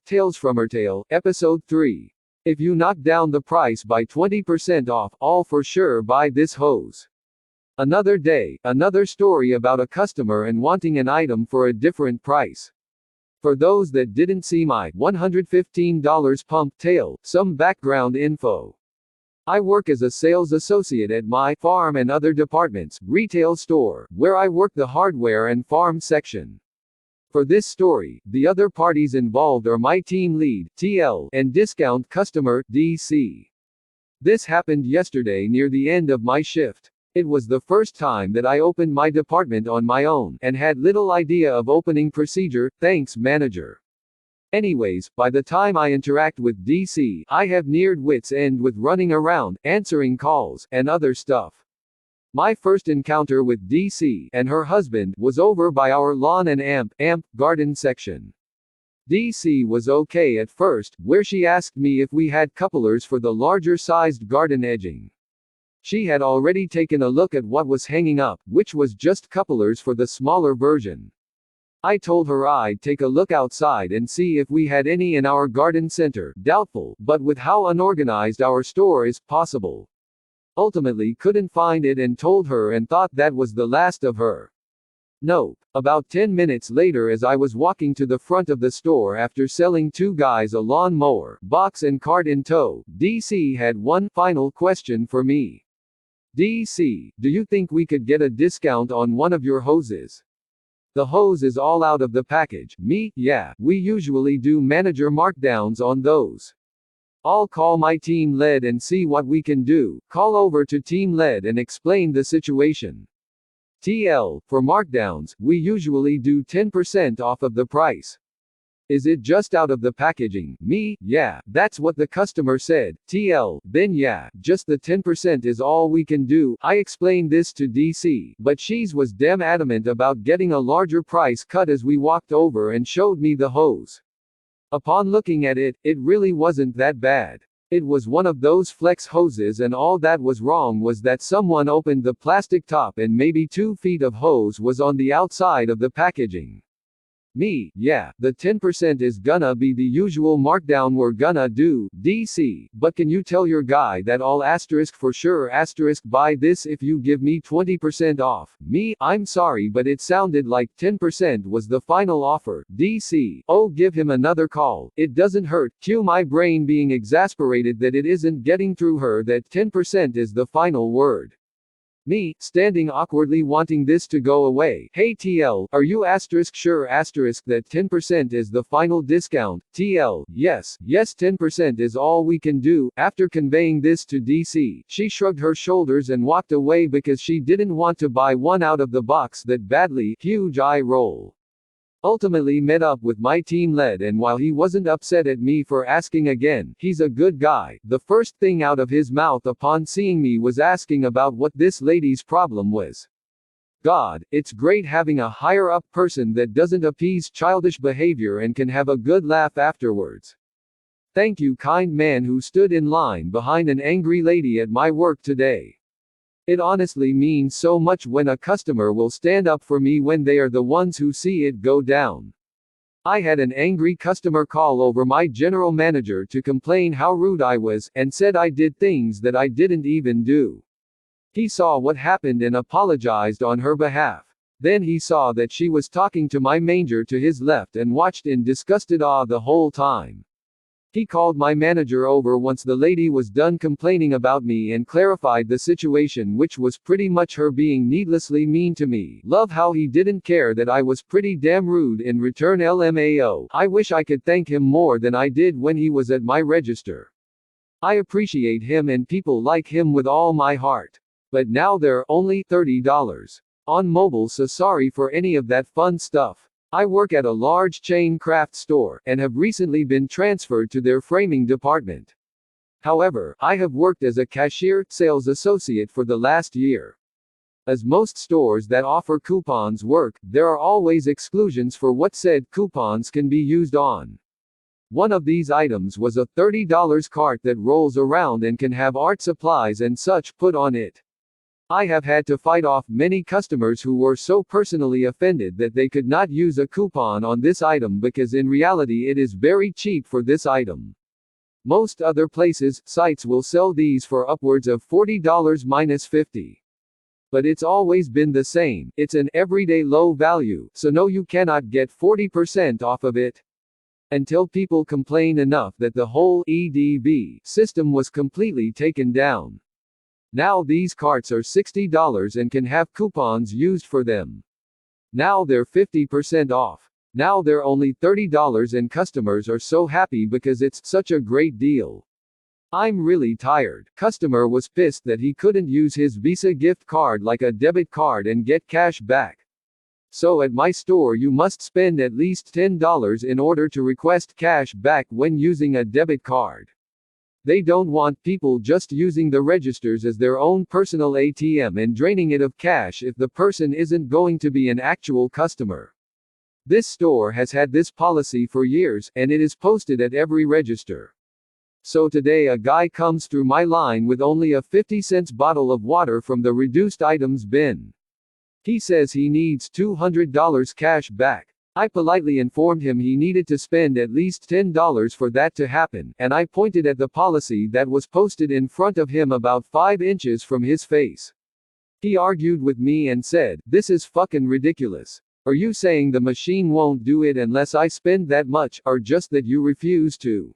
TalesFromRetail, Episode 3. If you knock down the price by 20% off, I'll for sure buy this hose. Another day, another story about a customer and wanting an item for a different price. For those that didn't see my $115 pump tale, some background info. I work as a sales associate at my farm and other departments retail store, where I work the hardware and farm section. For this story, the other parties involved are my team lead, TL, and discount customer, DC. This happened yesterday near the end of my shift. It was the first time that I opened my department on my own, and had little idea of opening procedure, thanks manager. Anyways, by the time I interact with DC, I have neared wit's end with running around, answering calls, and other stuff. My first encounter with DC and her husband was over by our lawn and amp garden section. DC was okay at first, where she asked me if we had couplers for the larger sized garden edging. She had already taken a look at what was hanging up, which was just couplers for the smaller version. I told her I'd take a look outside and see if we had any in our garden center, doubtful, but with how unorganized our store is, possible. Ultimately couldn't find it and told her and thought that was the last of her. Nope. About 10 minutes later, as I was walking to the front of the store after selling two guys a lawn mower, box and cart in tow, DC had one final question for me. DC, do you think we could get a discount on one of your hoses? The hose is all out of the package. Me, yeah, we usually do manager markdowns on those. I'll call my team lead and see what we can do. Call over to team lead and explain the situation. TL, for markdowns, we usually do 10% off of the price. Is it just out of the packaging? Me, yeah, that's what the customer said. TL, then yeah, just the 10% is all we can do. I explained this to DC, but she's was damn adamant about getting a larger price cut as we walked over and showed me the hose. Upon looking at it, it really wasn't that bad. It was one of those flex hoses, and all that was wrong was that someone opened the plastic top and maybe 2 feet of hose was on the outside of the packaging. Me, yeah, the 10% is gonna be the usual markdown we're gonna do, DC, but can you tell your guy that I'll for sure buy this if you give me 20% off? Me, I'm sorry, but it sounded like 10% was the final offer. DC, oh, give him another call. It doesn't hurt. Cue my brain being exasperated that it isn't getting through her that 10% is the final word. Me, standing awkwardly wanting this to go away. Hey TL, are you sure that 10% is the final discount? TL, yes, 10% is all we can do. After conveying this to DC, she shrugged her shoulders and walked away because she didn't want to buy one out of the box that badly. Huge eye roll. Ultimately met up with my team lead, and while he wasn't upset at me for asking again, he's a good guy, the first thing out of his mouth upon seeing me was asking about what this lady's problem was. God, it's great having a higher up person that doesn't appease childish behavior and can have a good laugh afterwards. Thank you, kind man who stood in line behind an angry lady at my work today. It honestly means so much when a customer will stand up for me when they are the ones who see it go down. I had an angry customer call over my general manager to complain how rude I was, and said I did things that I didn't even do. He saw what happened and apologized on her behalf. Then he saw that she was talking to my manager to his left and watched in disgusted awe the whole time. He called my manager over once the lady was done complaining about me and clarified the situation, which was pretty much her being needlessly mean to me. Love how he didn't care that I was pretty damn rude in return. LMAO. I wish I could thank him more than I did when he was at my register. I appreciate him and people like him with all my heart. But now they're only $30 on mobile, so sorry for any of that fun stuff. I work at a large chain craft store, and have recently been transferred to their framing department. However, I have worked as a cashier, sales associate for the last year. As most stores that offer coupons work, there are always exclusions for what said coupons can be used on. One of these items was a $30 cart that rolls around and can have art supplies and such put on it. I have had to fight off many customers who were so personally offended that they could not use a coupon on this item because in reality it is very cheap for this item. Most other places, sites will sell these for upwards of $40 minus 50. But it's always been the same, it's an everyday low value, so no, you cannot get 40% off of it. Until people complain enough that the whole EDV system was completely taken down. Now these carts are $60 and can have coupons used for them. Now they're 50% off. Now they're only $30 and customers are so happy because it's such a great deal. I'm really tired. Customer was pissed that he couldn't use his Visa gift card like a debit card and get cash back. So at my store you must spend at least $10 in order to request cash back when using a debit card. They don't want people just using the registers as their own personal ATM and draining it of cash if the person isn't going to be an actual customer. This store has had this policy for years, and it is posted at every register. So today a guy comes through my line with only a 50-cent bottle of water from the reduced items bin. He says he needs $200 cash back. I politely informed him he needed to spend at least $10 for that to happen, and I pointed at the policy that was posted in front of him about 5 inches from his face. He argued with me and said, "This is fucking ridiculous. Are you saying the machine won't do it unless I spend that much, or just that you refuse to?"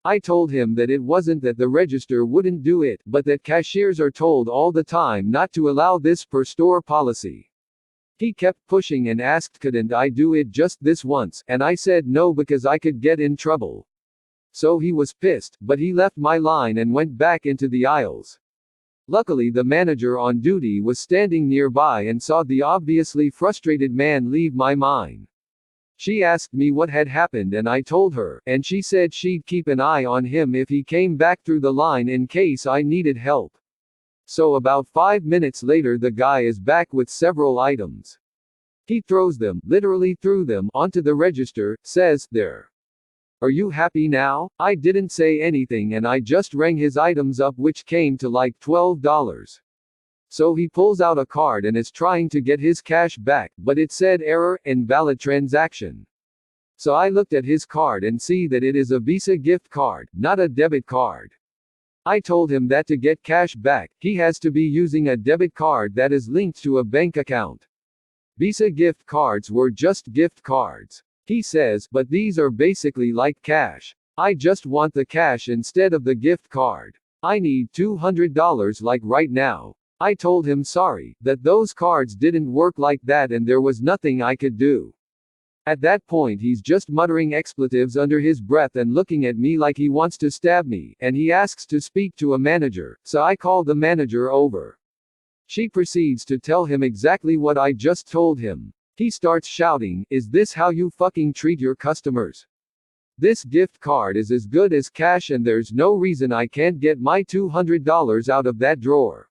I told him that it wasn't that the register wouldn't do it, but that cashiers are told all the time not to allow this per store policy. He kept pushing and asked couldn't I do it just this once, and I said no because I could get in trouble. So he was pissed, but he left my line and went back into the aisles. Luckily the manager on duty was standing nearby and saw the obviously frustrated man leave my line. She asked me what had happened and I told her, and she said she'd keep an eye on him if he came back through the line in case I needed help. So about 5 minutes later the guy is back with several items. He throws them, literally threw them, onto the register, says, "There. Are you happy now?" I didn't say anything and I just rang his items up which came to like $12. So he pulls out a card and is trying to get his cash back, but it said error, invalid transaction. So I looked at his card and see that it is a Visa gift card, not a debit card. I told him that to get cash back, he has to be using a debit card that is linked to a bank account. Visa gift cards were just gift cards. He says, "But these are basically like cash. I just want the cash instead of the gift card. I need $200 like right now." I told him sorry, that those cards didn't work like that and there was nothing I could do. At that point he's just muttering expletives under his breath and looking at me like he wants to stab me, and he asks to speak to a manager, so I call the manager over. She proceeds to tell him exactly what I just told him. He starts shouting, "Is this how you fucking treat your customers? This gift card is as good as cash and there's no reason I can't get my $200 out of that drawer."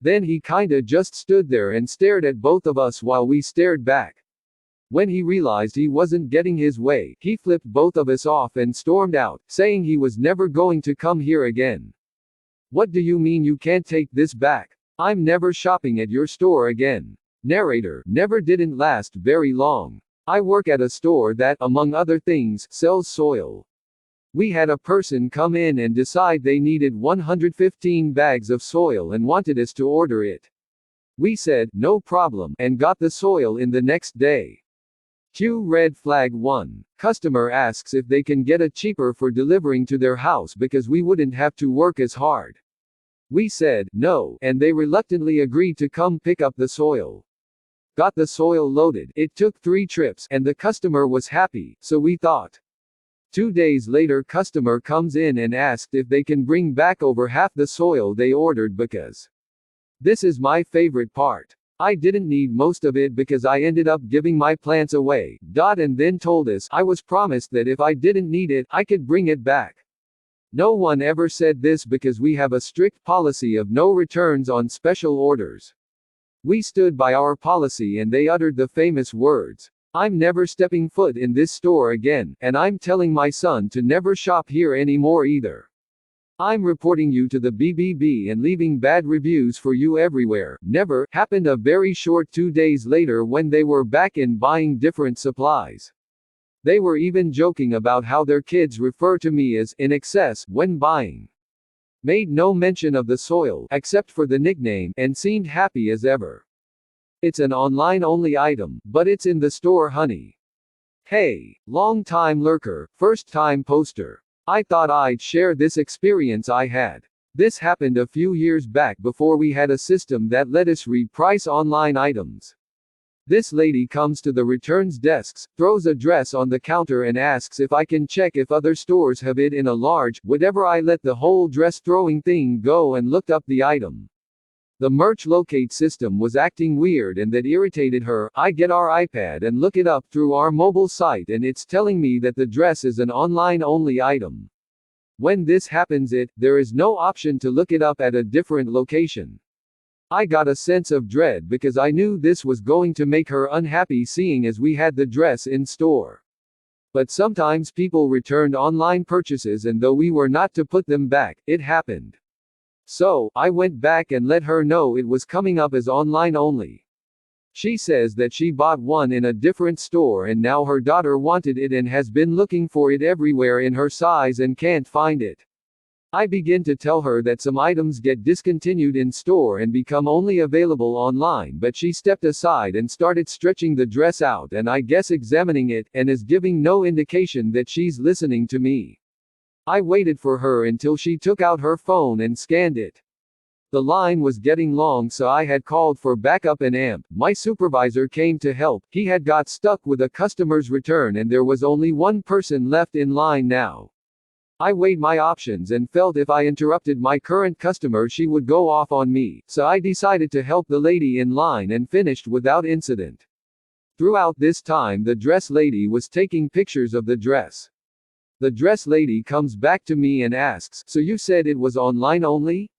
Then he kinda just stood there and stared at both of us while we stared back. When he realized he wasn't getting his way, he flipped both of us off and stormed out, saying he was never going to come here again. "What do you mean you can't take this back? I'm never shopping at your store again." Narrator, never didn't last very long. I work at a store that, among other things, sells soil. We had a person come in and decide they needed 115 bags of soil and wanted us to order it. We said, "No problem," and got the soil in the next day. Cue red flag 1. Customer asks if they can get it cheaper for delivering to their house because we wouldn't have to work as hard. We said, no, and they reluctantly agreed to come pick up the soil. Got the soil loaded, it took 3 trips, and the customer was happy, so we thought. 2 days later customer comes in and asked if they can bring back over half the soil they ordered because. This is my favorite part. I didn't need most of it because I ended up giving my plants away, and then told us I was promised that if I didn't need it, I could bring it back. No one ever said this because we have a strict policy of no returns on special orders. We stood by our policy and they uttered the famous words, "I'm never stepping foot in this store again, and I'm telling my son to never shop here anymore either." I'm reporting you to the BBB and leaving bad reviews for you everywhere. Never happened a very short 2 days later when they were back in buying different supplies. They were even joking about how their kids refer to me as in excess when buying. Made no mention of the soil, except for the nickname, and seemed happy as ever. It's an online-only item, but it's in the store, honey. Hey, long-time lurker, first-time poster. I thought I'd share this experience I had. This happened a few years back before we had a system that let us reprice online items. This lady comes to the returns desks, throws a dress on the counter and asks if I can check if other stores have it in a large, whatever. I let the whole dress throwing thing go and looked up the item. The merch locate system was acting weird and that irritated her. I get our iPad and look it up through our mobile site and it's telling me that the dress is an online only item. When this happens there is no option to look it up at a different location. I got a sense of dread because I knew this was going to make her unhappy seeing as we had the dress in store. But sometimes people returned online purchases and though we were not to put them back, it happened. So, I went back and let her know it was coming up as online only. She says that she bought one in a different store and now her daughter wanted it and has been looking for it everywhere in her size and can't find it. I begin to tell her that some items get discontinued in store and become only available online, but she stepped aside and started stretching the dress out and I guess examining it, and is giving no indication that she's listening to me. I waited for her until she took out her phone and scanned it. The line was getting long, so I had called for backup and AMP. My supervisor came to help. He had got stuck with a customer's return and there was only one person left in line now. I weighed my options and felt if I interrupted my current customer she would go off on me, so I decided to help the lady in line and finished without incident. Throughout this time the dress lady was taking pictures of the dress. The dress lady comes back to me and asks, "So you said it was online only?"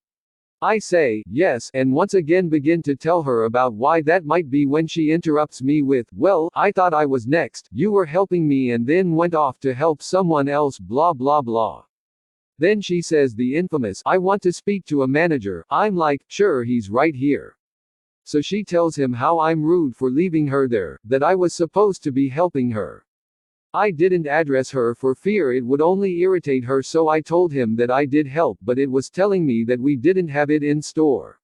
I say, "Yes," and once again begin to tell her about why that might be when she interrupts me with, "Well, I thought I was next, you were helping me and then went off to help someone else blah blah blah." Then she says the infamous, "I want to speak to a manager." I'm like, "Sure, he's right here." So she tells him how I'm rude for leaving her there, that I was supposed to be helping her. I didn't address her for fear it would only irritate her, so I told him that I did help but it was telling me that we didn't have it in store.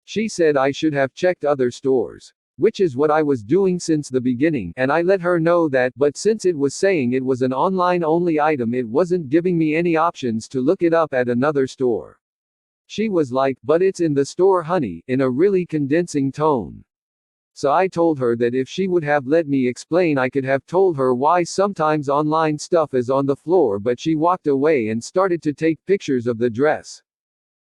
She said I should have checked other stores. Which is what I was doing since the beginning, and I let her know that, but since it was saying it was an online only item it wasn't giving me any options to look it up at another store. She was like, "But it's in the store, honey," in a really condensing tone. So I told her that if she would have let me explain I could have told her why sometimes online stuff is on the floor, but she walked away and started to take pictures of the dress.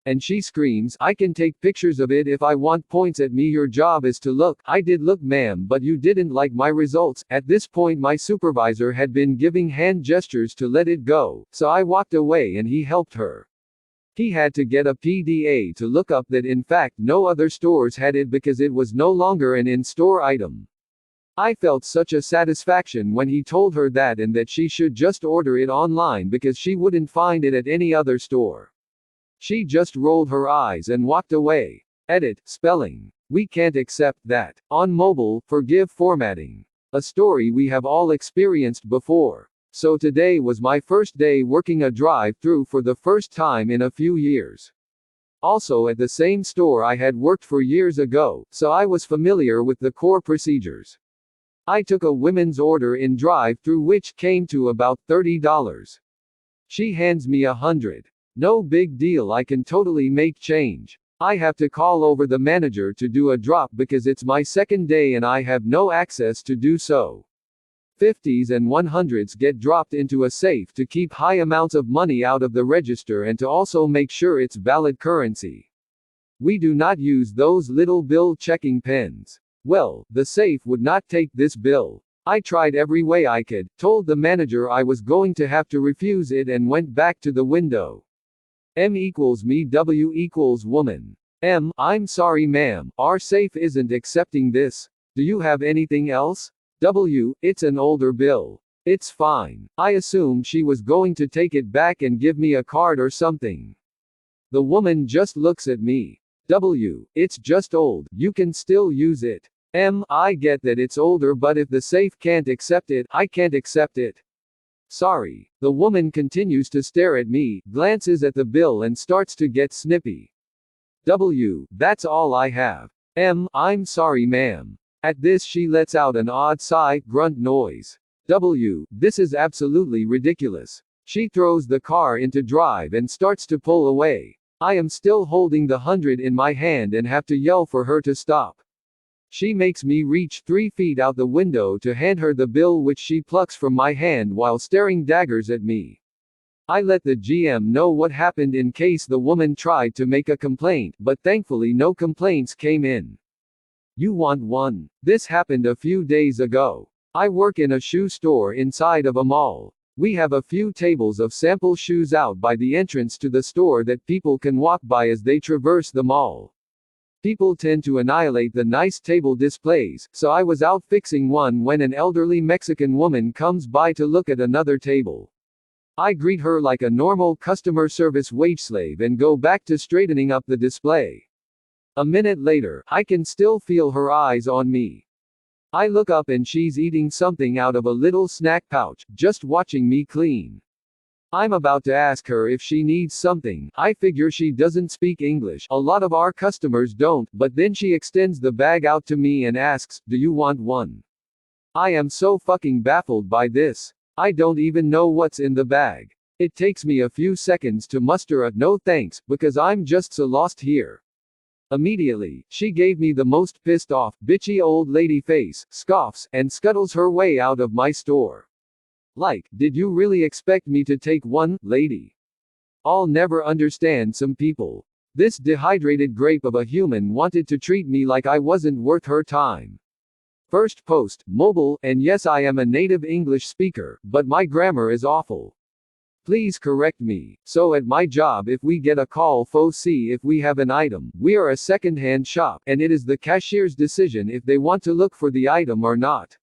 And she screams, "I can take pictures of it if I want," points at me, "Your job is to look." I did look, ma'am, but you didn't like my results. At this point my supervisor had been giving hand gestures to let it go, so I walked away and he helped her. He had to get a PDA to look up that in fact no other stores had it because it was no longer an in-store item. I felt such a satisfaction when he told her that and that she should just order it online because she wouldn't find it at any other store. She just rolled her eyes and walked away. Edit, spelling. We can't accept that. On mobile, forgive formatting. A story we have all experienced before. So today was my first day working a drive-through for the first time in a few years. Also at the same store I had worked for years ago, so I was familiar with the core procedures. I took a women's order in drive-through which came to about $30. She hands me $100. No big deal, I can totally make change. I have to call over the manager to do a drop because it's my second day and I have no access to do so. 50s and 100s get dropped into a safe to keep high amounts of money out of the register and to also make sure it's valid currency. We do not use those little bill checking pens. Well, the safe would not take this bill. I tried every way I could, told the manager I was going to have to refuse it and went back to the window. M equals me, W equals woman. M, I'm sorry ma'am, our safe isn't accepting this. Do you have anything else? W, it's an older bill. It's fine. I assumed she was going to take it back and give me a card or something. The woman just looks at me. W. It's just old, you can still use it. M. I get that it's older, but if the safe can't accept it, I can't accept it. Sorry. The woman continues to stare at me, glances at the bill and starts to get snippy. W. That's all I have. M. I'm sorry, ma'am. At this she lets out an odd sigh, grunt noise. W. This is absolutely ridiculous. She throws the car into drive and starts to pull away. I am still holding the 100 in my hand and have to yell for her to stop. She makes me reach 3 feet out the window to hand her the bill, which she plucks from my hand while staring daggers at me. I let the GM know what happened in case the woman tried to make a complaint, but thankfully no complaints came in. You want one? This happened a few days ago. I work in a shoe store inside of a mall. We have a few tables of sample shoes out by the entrance to the store that people can walk by as they traverse the mall. People tend to annihilate the nice table displays, so I was out fixing one when an elderly Mexican woman comes by to look at another table. I greet her like a normal customer service wageslave and go back to straightening up the display. A minute later, I can still feel her eyes on me. I look up and she's eating something out of a little snack pouch, just watching me clean. I'm about to ask her if she needs something. I figure she doesn't speak English. A lot of our customers don't, but then she extends the bag out to me and asks, "Do you want one?" I am so fucking baffled by this. I don't even know what's in the bag. It takes me a few seconds to muster a "no thanks," because I'm just so lost here. Immediately, she gave me the most pissed off, bitchy old lady face, scoffs, and scuttles her way out of my store. Like, did you really expect me to take one, lady? I'll never understand some people. This dehydrated grape of a human wanted to treat me like I wasn't worth her time. First post, mobile, and yes, I am a native English speaker, but my grammar is awful. Please correct me. So at my job, if we get a call see if we have an item, we are a second-hand shop, and it is the cashier's decision if they want to look for the item or not.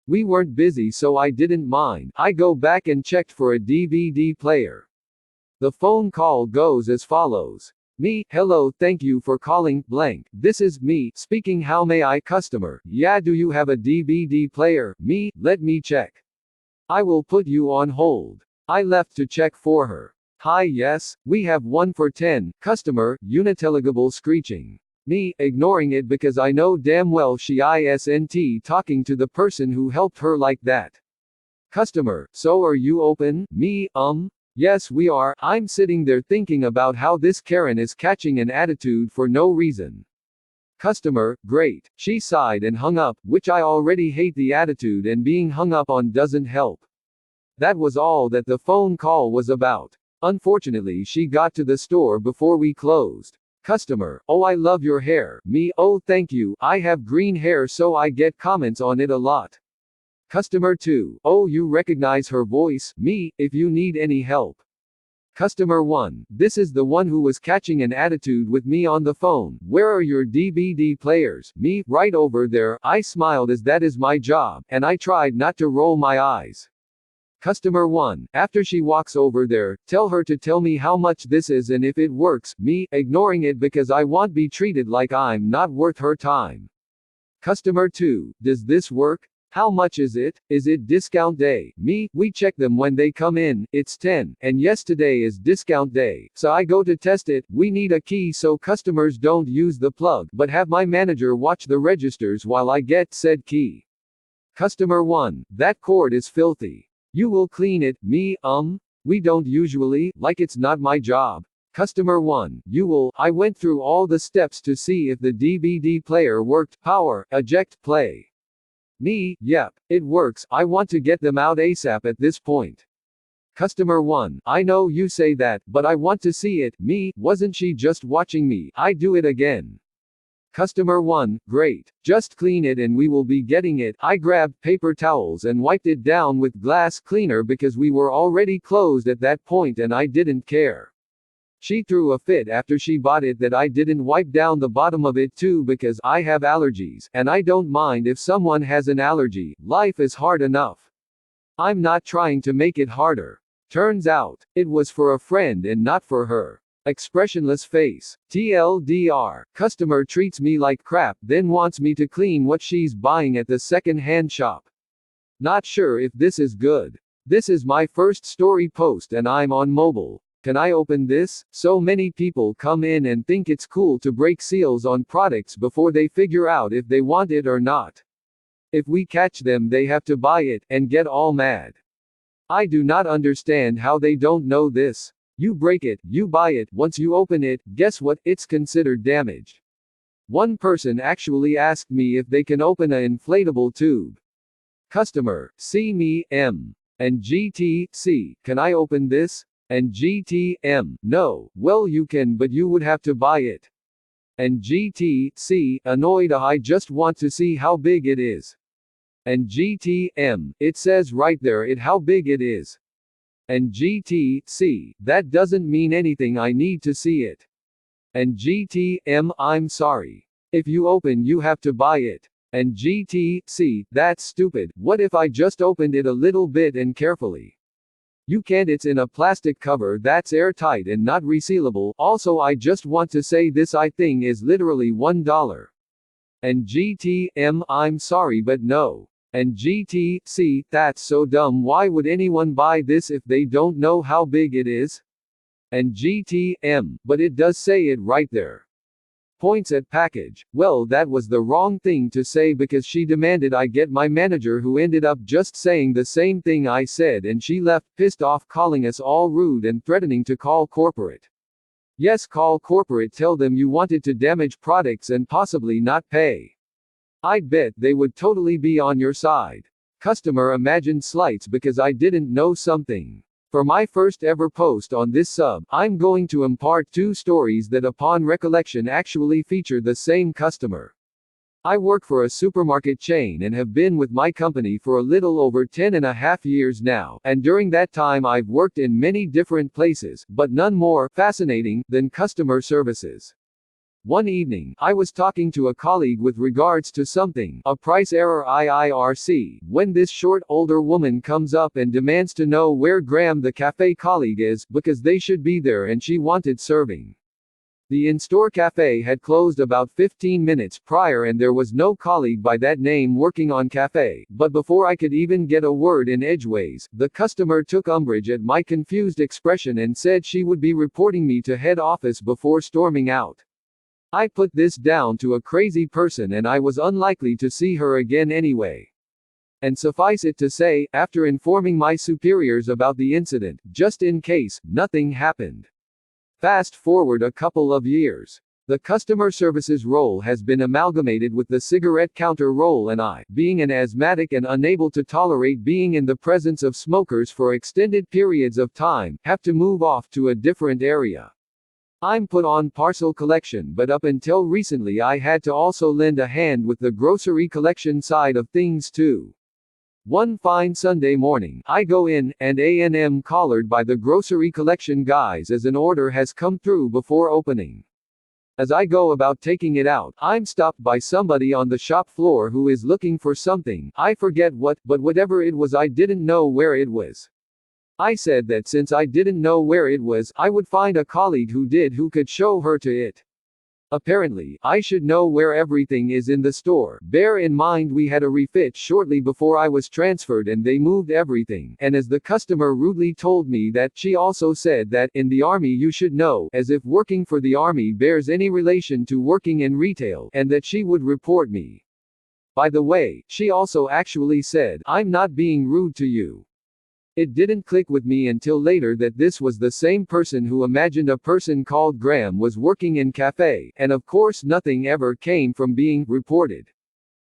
We weren't busy, so I didn't mind. I go back and checked for a DVD player. The phone call goes as follows. Me, hello, thank you for calling, blank. This is me, speaking, how may I, customer? Yeah, do you have a DVD player? Me, let me check. I will put you on hold. I left to check for her. Hi, yes, we have one for 10, customer, unintelligible screeching. Me, ignoring it because I know damn well she isn't talking to the person who helped her like that. Customer, so are you open? Me, yes we are. I'm sitting there thinking about how this Karen is catching an attitude for no reason. Customer, great. She sighed and hung up, which I already hate the attitude, and being hung up on doesn't help. That was all that the phone call was about. Unfortunately, she got to the store before we closed. Customer, oh, I love your hair. Me, oh, thank you. I have green hair, so I get comments on it a lot. Customer 2, oh, you recognize her voice. Me, if you need any help. Customer 1, this is the one who was catching an attitude with me on the phone. Where are your DVD players? Me, right over there. I smiled as that is my job, and I tried not to roll my eyes. Customer 1, after she walks over there, tell her to tell me how much this is and if it works. Me, ignoring it because I won't be treated like I'm not worth her time. Customer 2, does this work? How much is it? Is it discount day? Me, we check them when they come in. It's 10, and yes, today is discount day, so I go to test it. We need a key so customers don't use the plug, but have my manager watch the registers while I get said key. Customer 1, that cord is filthy. You will clean it. Me, we don't usually, like it's not my job. Customer 1, you will. I went through all the steps to see if the DVD player worked. Power, eject, play. Me, yep, it works. I want to get them out ASAP at this point. Customer 1, I know you say that, but I want to see it. Me, wasn't she just watching me? I do it again. Customer 1, great. Just clean it and we will be getting it. I grabbed paper towels and wiped it down with glass cleaner because we were already closed at that point and I didn't care. She threw a fit after she bought it that I didn't wipe down the bottom of it too because I have allergies, and I don't mind if someone has an allergy. Life is hard enough. I'm not trying to make it harder. Turns out, it was for a friend and not for her. Expressionless face. TLDR. Customer treats me like crap, then wants me to clean what she's buying at the second-hand shop. Not sure if this is good. This is my first story post and I'm on mobile. Can I open this? So many people come in and think it's cool to break seals on products before they figure out if they want it or not. If we catch them, they have to buy it, and get all mad. I do not understand how they don't know this. You break it, you buy it, once you open it, guess what? It's considered damaged. One person actually asked me if they can open an inflatable tube. Customer, see me, M. And GT, can I open this? And GT, M, no, well you can but you would have to buy it. And GT, annoyed, I just want to see how big it is. And GT, it says right there how big it is. And GT, that doesn't mean anything, I need to see it. And GT, I'm sorry. If you open you have to buy it. And GT, that's stupid, what if I just opened it a little bit and carefully? You can't, it's in a plastic cover that's airtight and not resealable, also I just want to say this thing is literally $1. And GT, I'm sorry but no. And GT, that's so dumb, why would anyone buy this if they don't know how big it is? And GT, but it does say it right there. Points at package. Well, that was the wrong thing to say because she demanded I get my manager, who ended up just saying the same thing I said, and she left pissed off, calling us all rude and threatening to call corporate. Yes, call corporate, tell them you wanted to damage products and possibly not pay. I'd bet they would totally be on your side. Customer imagined slights because I didn't know something. For my first ever post on this sub, I'm going to impart 2 stories that upon recollection actually feature the same customer. I work for a supermarket chain and have been with my company for a little over 10.5 years now, and during that time I've worked in many different places, but none more fascinating than customer services. One evening, I was talking to a colleague with regards to something, a price error IIRC, when this short, older woman comes up and demands to know where Graham, the cafe colleague, is, because they should be there and she wanted serving. The in-store cafe had closed about 15 minutes prior and there was no colleague by that name working on cafe, but before I could even get a word in edgeways, the customer took umbrage at my confused expression and said she would be reporting me to head office before storming out. I put this down to a crazy person and I was unlikely to see her again anyway. And suffice it to say, after informing my superiors about the incident, just in case, nothing happened. Fast forward a couple of years. The customer services role has been amalgamated with the cigarette counter role, and I, being an asthmatic and unable to tolerate being in the presence of smokers for extended periods of time, have to move off to a different area. I'm put on parcel collection, but up until recently I had to also lend a hand with the grocery collection side of things too. One fine Sunday morning, I go in, and am collared by the grocery collection guys as an order has come through before opening. As I go about taking it out, I'm stopped by somebody on the shop floor who is looking for something, I forget what, but whatever it was I didn't know where it was. I said that since I didn't know where it was, I would find a colleague who did, who could show her to it. Apparently, I should know where everything is in the store. Bear in mind we had a refit shortly before I was transferred and they moved everything, and as the customer rudely told me that, she also said that, in the army you should know, as if working for the army bears any relation to working in retail, and that she would report me. By the way, she also actually said, I'm not being rude to you. It didn't click with me until later that this was the same person who imagined a person called Graham was working in cafe, and of course nothing ever came from being reported.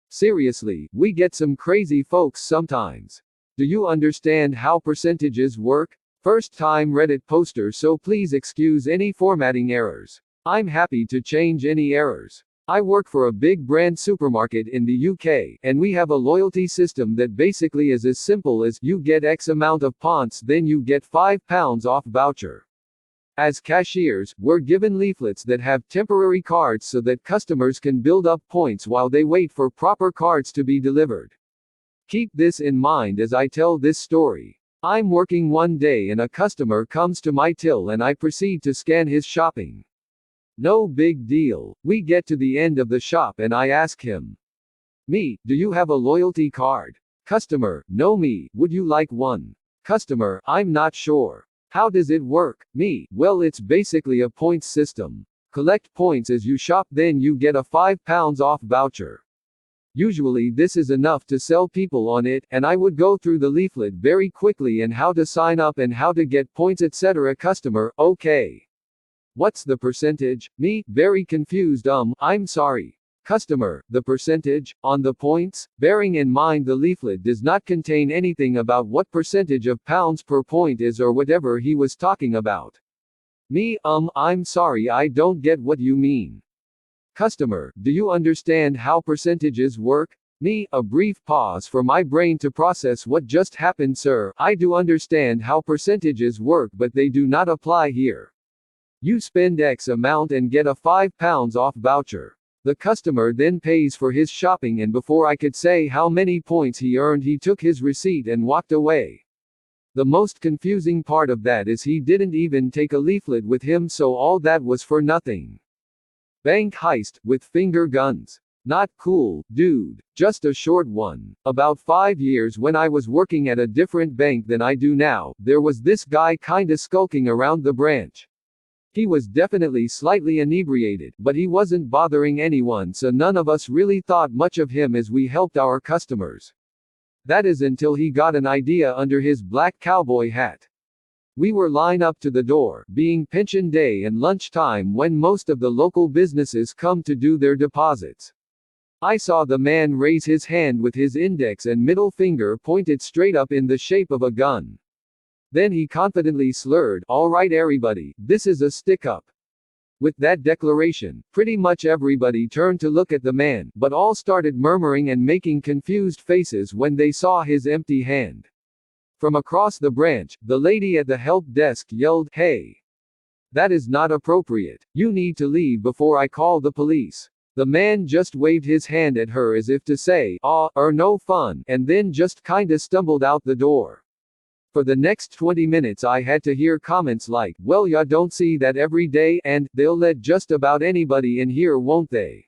Seriously, we get some crazy folks sometimes. Do you understand how percentages work? First time Reddit poster, so please excuse any formatting errors. I'm happy to change any errors. I work for a big brand supermarket in the UK, and we have a loyalty system that basically is as simple as, you get X amount of points then you get £5 off voucher. As cashiers, we're given leaflets that have temporary cards so that customers can build up points while they wait for proper cards to be delivered. Keep this in mind as I tell this story. I'm working one day and a customer comes to my till and I proceed to scan his shopping. No big deal. We get to the end of the shop and I ask him, "Me, do you have a loyalty card?" Customer, "No. Me, would you like one?" Customer, "I'm not sure. How does it work?" Me, "Well, it's basically a points system. Collect points as you shop, then you get a £5 off voucher. Usually this is enough to sell people on it, and I would go through the leaflet very quickly and how to sign up and how to get points, etc. Customer, "Okay. What's the percentage?" Me, very confused, "I'm sorry." Customer, "The percentage, on the points?" Bearing in mind the leaflet does not contain anything about what percentage of pounds per point is or whatever he was talking about. Me, "I'm sorry, I don't get what you mean." Customer, "Do you understand how percentages work?" Me, a brief pause for my brain to process what just happened. "Sir, I do understand how percentages work, but they do not apply here. You spend X amount and get a £5 off voucher." The customer then pays for his shopping, and before I could say how many points he earned, he took his receipt and walked away. The most confusing part of that is he didn't even take a leaflet with him, so all that was for nothing. Bank heist, with finger guns. Not cool, dude. Just a short one. About 5 years when I was working at a different bank than I do now, there was this guy kinda skulking around the branch. He was definitely slightly inebriated, but he wasn't bothering anyone, so none of us really thought much of him as we helped our customers. That is until he got an idea under his black cowboy hat. We were lined up to the door, being pension day and lunchtime when most of the local businesses come to do their deposits. I saw the man raise his hand with his index and middle finger pointed straight up in the shape of a gun. Then he confidently slurred, "All right everybody, this is a stick-up." With that declaration, pretty much everybody turned to look at the man, but all started murmuring and making confused faces when they saw his empty hand. From across the branch, the lady at the help desk yelled, "Hey! That is not appropriate. You need to leave before I call the police." The man just waved his hand at her as if to say, no fun," and then just kinda stumbled out the door. For the next 20 minutes I had to hear comments like, "Well, ya don't see that every day, and they'll let just about anybody in here, won't they?"